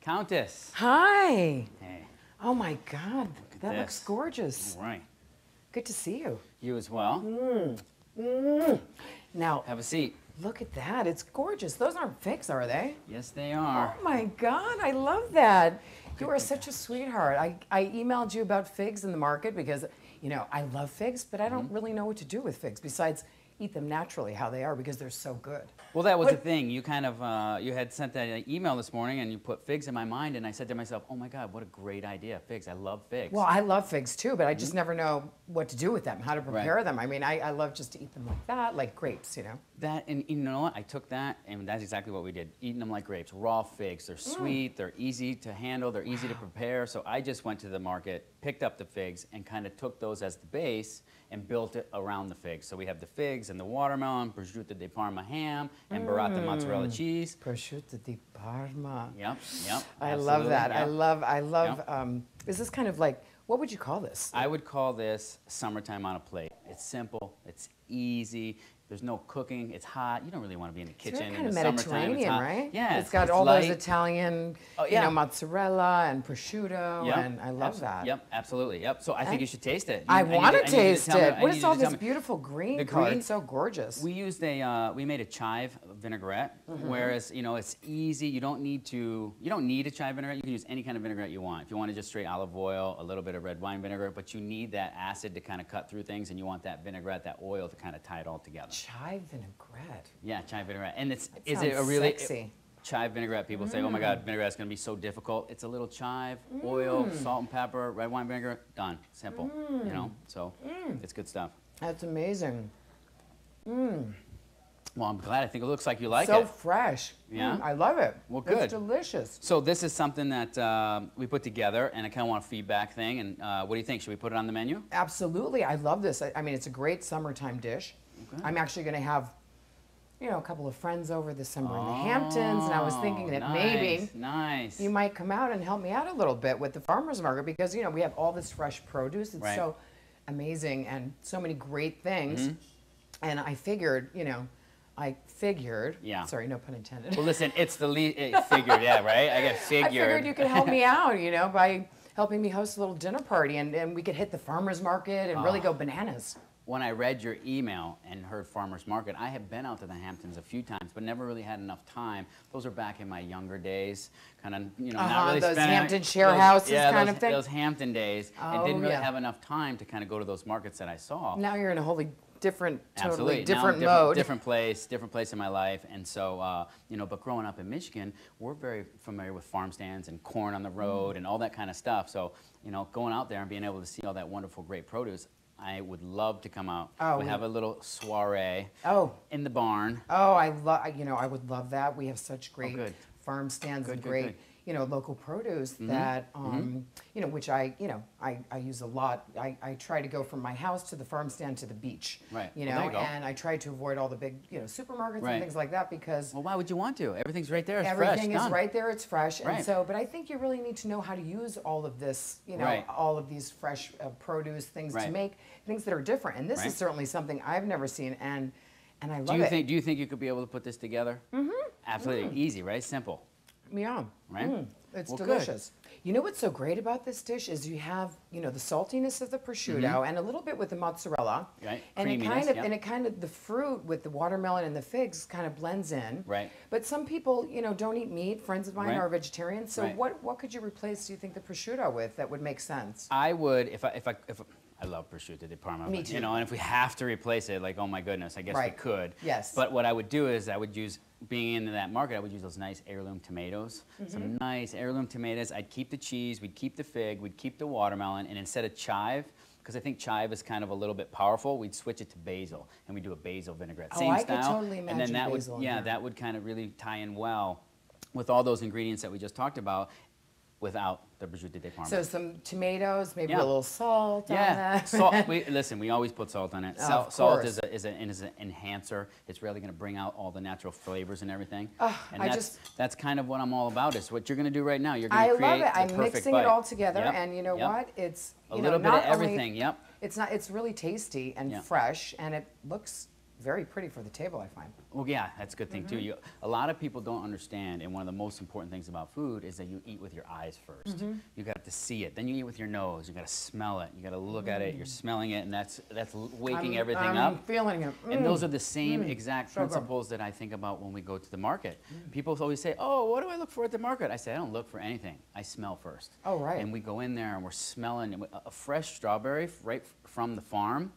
Countess. Hi. Hey. Oh my God, that this. looks gorgeous. All right. Good to see you. You as well. Now, Have a seat. look at that. It's gorgeous. Those aren't figs, are they? Yes, they are. Oh my God, I love that. You are such a sweetheart. I emailed you about figs in the market because, you know, I love figs, but I don't really know what to do with figs besides eat them naturally how they are because they're so good. Well, that was the thing. You kind of, you had sent that email this morning and you put figs in my mind and I said to myself, oh my God, what a great idea. Figs, I love figs. Well, I love figs too, but I just never know what to do with them, how to prepare them. I mean, I love just to eat them like that, like grapes, you know? That, and you know what? I took that and that's exactly what we did. Eating them like grapes, raw figs. They're sweet, they're easy to handle, they're easy to prepare. So I just went to the market, picked up the figs and kind of took those as the base and built it around the figs. So we have the figs and the watermelon, prosciutto di Parma ham, and burrata mozzarella cheese. Prosciutto di Parma. Yep, yep. I love that. Yep. I love, is this kind of like, what would you call this? I would call this summertime on a plate. It's simple, it's easy, there's no cooking, it's hot. You don't really want to be in the kitchen It's in the kind of summertime. It's Mediterranean, hot. right? Yeah, it's got all those Italian, you know, mozzarella and prosciutto, and I love that. Yep, absolutely. Yep. So I think you should taste it. I want to taste it. What is all this beautiful green the color? green? It's so gorgeous. We used we made a chive vinaigrette, whereas, you know, it's easy. You don't need a chive vinaigrette. You can use any kind of vinaigrette you want. If you want to just straight olive oil, a little bit of red wine vinegar, but you need that acid to kind of cut through things, and you want that vinaigrette, that oil to kind of tie it all together. Chive vinaigrette. Yeah, chive vinaigrette. And is it sounds a really sexy. Chive vinaigrette? People say, oh my God, vinaigrette's going to be so difficult. It's a little chive, oil, salt and pepper, red wine vinegar, done. Simple, you know? So it's good stuff. That's amazing. Well, I'm glad. I think it looks like you like it. So fresh. Yeah? I love it. Well, good. It's delicious. So this is something that we put together, and I kind of want a feedback thing. And what do you think? Should we put it on the menu? Absolutely. I love this. I mean, it's a great summertime dish. Okay. I'm actually going to have, you know, a couple of friends over this summer in the Hamptons, and I was thinking that maybe you might come out and help me out a little bit with the farmer's market because, you know, we have all this fresh produce. It's so amazing and so many great things. And I figured, you know, sorry, no pun intended. Well, listen, it's the figured, yeah, right? I got figured. I figured you could help me out, you know, by helping me host a little dinner party, and we could hit the farmer's market and really go bananas. When I read your email and heard farmer's market, I have been out to the Hamptons a few times, but never really had enough time. Those are back in my younger days, kind of, you know, not really those spending Hampton share houses kind of thing. Those Hampton days, and didn't really have enough time to kind of go to those markets that I saw. Now you're in a wholly different, Absolutely. different now, mode. Different place in my life. And so, you know, but growing up in Michigan, we're very familiar with farm stands and corn on the road and all that kind of stuff. So, you know, going out there and being able to see all that wonderful, great produce, I would love to come out. We have a little soiree in the barn. Oh, you know, I would love that. We have such great farm stands and great, you know, local produce that, you know, which I use a lot. I try to go from my house to the farm stand to the beach, you know, and I try to avoid all the big, you know, supermarkets and things like that because. Well, why would you want to? Everything's right there. It's everything fresh, is right there. It's fresh, and so. But I think you really need to know how to use all of this, you know, all of these fresh produce things to make things that are different. And this is certainly something I've never seen, and I love it. Do you think you could be able to put this together? Absolutely easy, right? Simple. Yeah. Right? It's delicious. You know what's so great about this dish is you have, you know, the saltiness of the prosciutto and a little bit with the mozzarella. Right. And it kind of the fruit with the watermelon and the figs kind of blends in. Right. But some people, you know, don't eat meat. Friends of mine are vegetarians. So what could you replace, do you think, the prosciutto with that would make sense? I would if I love prosciutto di Parma. Me too. You know, and if we have to replace it, like, oh my goodness, I guess we could. Yes. But what I would do is I would use, being into that market, I would use those nice heirloom tomatoes. Some nice heirloom tomatoes. I'd keep the cheese, we'd keep the fig, we'd keep the watermelon, and instead of chive, because I think chive is kind of a little bit powerful, we'd switch it to basil, and we do a basil vinaigrette. Same style. Could totally imagine and then that basil would, that would kind of really tie in well with all those ingredients that we just talked about, without the prosciutto di Parma. So some tomatoes, maybe a little salt on that. Salt. Listen, we always put salt on it. Salt is an enhancer. It's really going to bring out all the natural flavors and everything. That's kind of what I'm all about. Is what you're going to do right now. You're going to create the perfect bite. I'm mixing it all together, and you know what? It's a little bit of everything. It's really tasty and fresh, and it looks very pretty for the table, I find. Well, yeah, that's a good thing too. A lot of people don't understand, and one of the most important things about food is that you eat with your eyes first. You got to see it, then you eat with your nose. You got to smell it. You got to look at it. You're smelling it, and that's waking everything up. I'm feeling it. And those are the same exact principles that I think about when we go to the market. People always say, "Oh, what do I look for at the market?" I say, "I don't look for anything. I smell first." Oh, right. And we go in there and we're smelling a fresh strawberry right from the farm.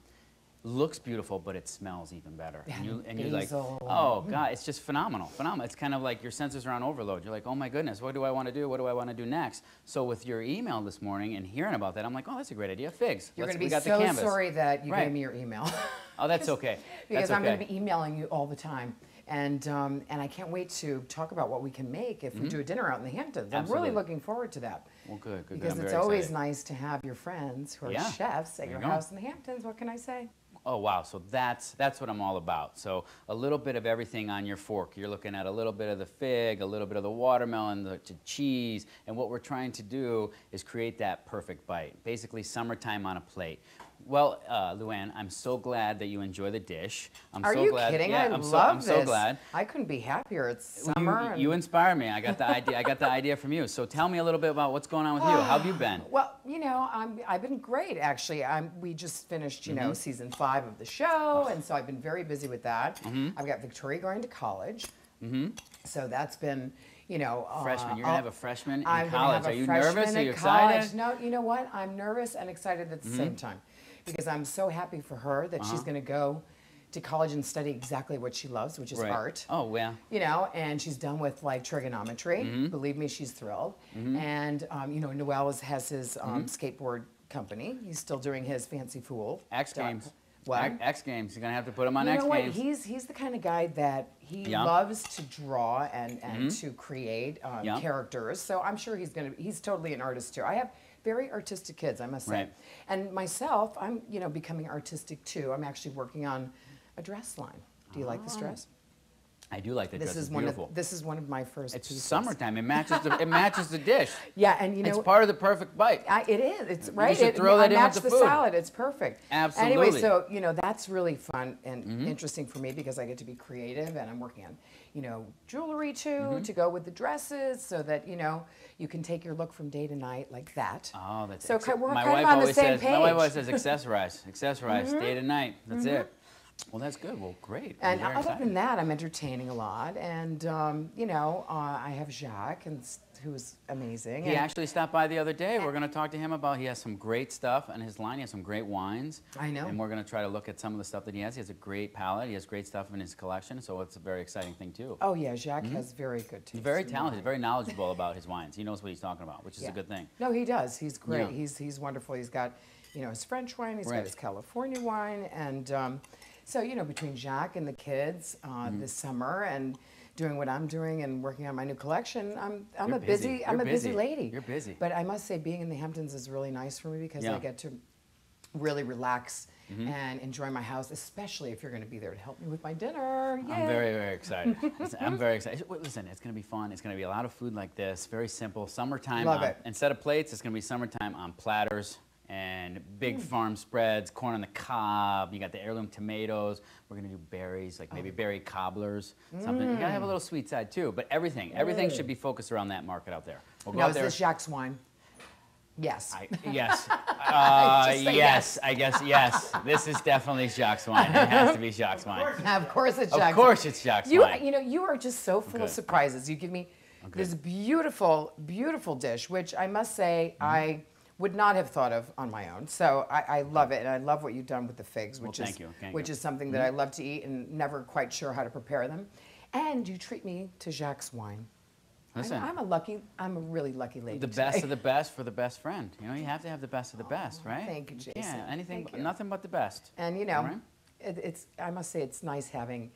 Looks beautiful, but it smells even better. And you're like, oh God, it's just phenomenal, phenomenal. It's kind of like your senses are on overload. You're like, oh my goodness, what do I want to do? What do I want to do next? So with your email this morning and hearing about that, I'm like, oh, that's a great idea. Figs. You're going to be so sorry that you gave me your email. Oh, that's okay. Because I'm going to be emailing you all the time. And I can't wait to talk about what we can make if we do a dinner out in the Hamptons. I'm really looking forward to that. Well, good. Because it's always nice to have your friends who are chefs at your house in the Hamptons. What can I say? Oh, wow. So that's what I'm all about. So a little bit of everything on your fork. You're looking at a little bit of the fig, a little bit of the watermelon, the cheese. And what we're trying to do is create that perfect bite. Basically, summertime on a plate. Well, LuAnn, I'm so glad that you enjoy the dish. Are you kidding? Yeah, I'm so glad. I couldn't be happier. It's summer. You inspire me. I got the idea. I got the idea from you. So tell me a little bit about what's going on with you. How have you been? Well, you know, I've been great actually. We just finished, you know, season 5 of the show, and so I've been very busy with that. I've got Victoria going to college, so that's been. You know, freshman. You're gonna have a freshman in college. Are you nervous? Are you excited? No, you know what? I'm nervous and excited at the same time, because I'm so happy for her that she's gonna go to college and study exactly what she loves, which is art. Oh, yeah. You know, and she's done with like trigonometry. Believe me, she's thrilled. And you know, Noel has his skateboard company. He's still doing his Fancy Fool. X Games. What? X Games. You're gonna have to put him on X Games. He's the kind of guy that he loves to draw and to create characters. So I'm sure he's totally an artist too. I have very artistic kids, I must say. Right. And myself, I'm becoming artistic too. I'm actually working on a dress line. Do you like this dress? I do like the dress. It's beautiful. This is one of my first pieces. It's summertime. It matches the dish. Yeah, and you know, it's part of the perfect bite. It is. It's right. You should throw that in with the food. Salad. It's perfect. Absolutely. Anyway, so you know that's really fun and interesting for me because I get to be creative and I'm working on jewelry too to go with the dresses so that you can take your look from day to night like that. Oh, that's so we're kind of on the same page. My wife always says accessorize, day to night. That's it. Well, that's good. Well, great. And other than that, I'm entertaining a lot. And, I have Jacques, who's amazing. He actually stopped by the other day. We're going to talk to him about, he has some great stuff on his line. He has some great wines. I know. And we're going to try to look at some of the stuff that he has. He has a great palette. He has great stuff in his collection. So it's a very exciting thing, too. Oh, yeah. Jacques has very good taste. He's very talented, very knowledgeable about his wines. He knows what he's talking about, which is a good thing. No, he does. He's great. Yeah. He's wonderful. He's got, his French wine. He's got his California wine. And... So, between Jacques and the kids this summer and doing what I'm doing and working on my new collection, I'm a busy lady. You're busy. But I must say being in the Hamptons is really nice for me because I get to really relax and enjoy my house, especially if you're going to be there to help me with my dinner. Yay. I'm very, very excited. I'm very excited. Listen, it's going to be fun. It's going to be a lot of food like this. Very simple. Summertime. Love it. Instead of plates, it's going to be summertime on platters. And big farm spreads, corn on the cob. You got the heirloom tomatoes. We're gonna do berries, like maybe berry cobblers, something. You gotta have a little sweet side too. But everything should be focused around that market out there. We'll go now, out there. Is this Jacques wine? Yes. Yes. Yes. I guess yes. This is definitely Jacques wine. It has to be Jacques wine. Of course it's Jacques. Of course it's Jacques wine. You are just so full of surprises. You give me this beautiful, beautiful dish, which I must say I would not have thought of on my own. So I love it, and I love what you've done with the figs, which is something that I love to eat and never quite sure how to prepare them. And you treat me to Jacques wine. Listen, I'm a really lucky lady. The best of the best for the best friend. You have to have the best of the best, right? Thank you, Jason. Yeah, nothing but the best. And I must say it's nice having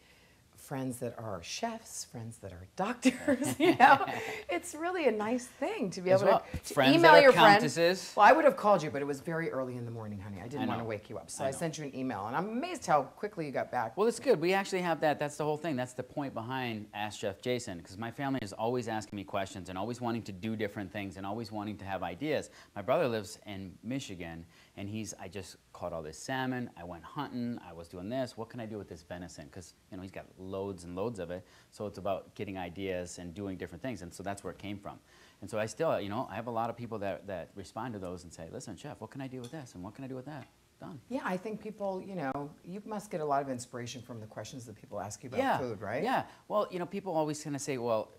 friends that are chefs, friends that are doctors. You know, it's really a nice thing to be able to email your friends. Well, I would have called you, but it was very early in the morning, honey. I didn't want to wake you up, so I sent you an email, and I'm amazed how quickly you got back. Well, it's good. We actually have that. That's the whole thing. That's the point behind Ask Chef Jason, because my family is always asking me questions and always wanting to do different things and always wanting to have ideas. My brother lives in Michigan, and I just caught all this salmon. I went hunting. I was doing this. What can I do with this venison? Because, you know, he's got loads and loads of it. So it's about getting ideas and doing different things. And so that's where it came from. And so I still, you know, I have a lot of people that respond to those and say, listen, chef, what can I do with this? And what can I do with that? Done. Yeah, I think people, you know, you must get a lot of inspiration from the questions that people ask you about food, right? Yeah. Well, you know, people always kind of say, well,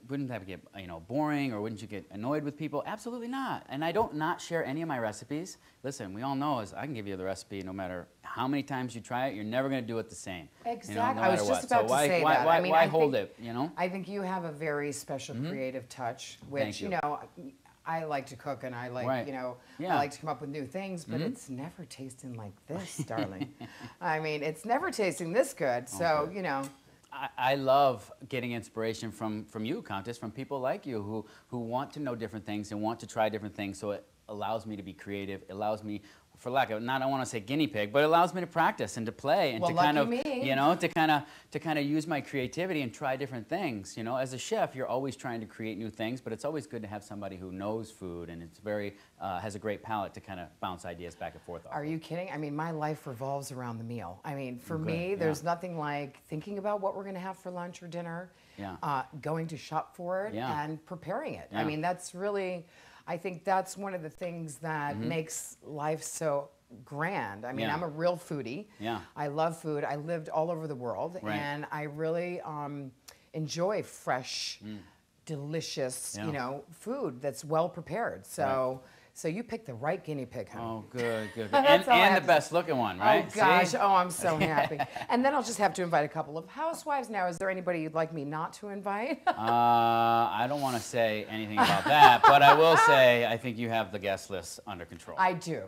wouldn't that get, you know, boring, or wouldn't you get annoyed with people? Absolutely not. And I don't not share any of my recipes. Listen, we all know is I can give you the recipe no matter how many times you try it. You're never going to do it the same. Exactly. You know, no I was just about to say that. I mean, why hold it? You know. I think you have a very special creative touch, which you know. I like to cook, and I like, you know, I like to come up with new things, but it's never tasting like this, darling. I mean, it's never tasting this good. So, you know. I love getting inspiration from you, Countess, from people like you who want to know different things and want to try different things. So it allows me to be creative. It allows me, for lack of, I don't want to say guinea pig, but it allows me to practice and to play and to kind of, you know, to kind of use my creativity and try different things. You know, as a chef, you're always trying to create new things, but it's always good to have somebody who knows food and it's very has a great palate to kind of bounce ideas back and forth off. Are you kidding? I mean, my life revolves around the meal. I mean, for me, there's nothing like thinking about what we're going to have for lunch or dinner, going to shop for it, and preparing it. I mean, that's really. I think that's one of the things that makes life so grand. I mean, I'm a real foodie. Yeah. I love food. I lived all over the world, and I really enjoy fresh, delicious, you know, food that's well prepared. So. So you picked the right guinea pig, honey. Oh, good. and the best looking one, right? Oh, gosh. See? Oh, I'm so happy. And then I'll just have to invite a couple of housewives. Now, is there anybody you'd like me not to invite? I don't want to say anything about that, but I will say I think you have the guest list under control. I do.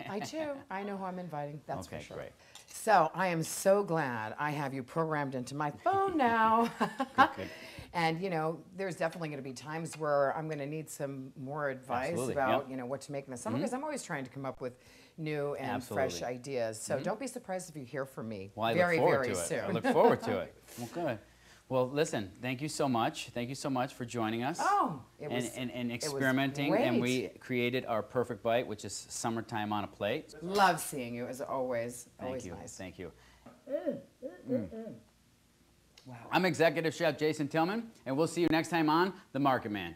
I do. I know who I'm inviting. That's for sure. Okay, great. So I am so glad I have you programmed into my phone now. Good. And, you know, there's definitely going to be times where I'm going to need some more advice about, you know, what to make in the summer, because I'm always trying to come up with new and fresh ideas. So don't be surprised if you hear from me very, very soon. I look forward to it. Well, good. Well, listen, thank you so much. Thank you so much for joining us. Oh, and experimenting. And we created our perfect bite, which is summertime on a plate. Love seeing you, as always. Always nice. Thank you. Wow. I'm Executive Chef Jason Tillman, and we'll see you next time on The Market Man.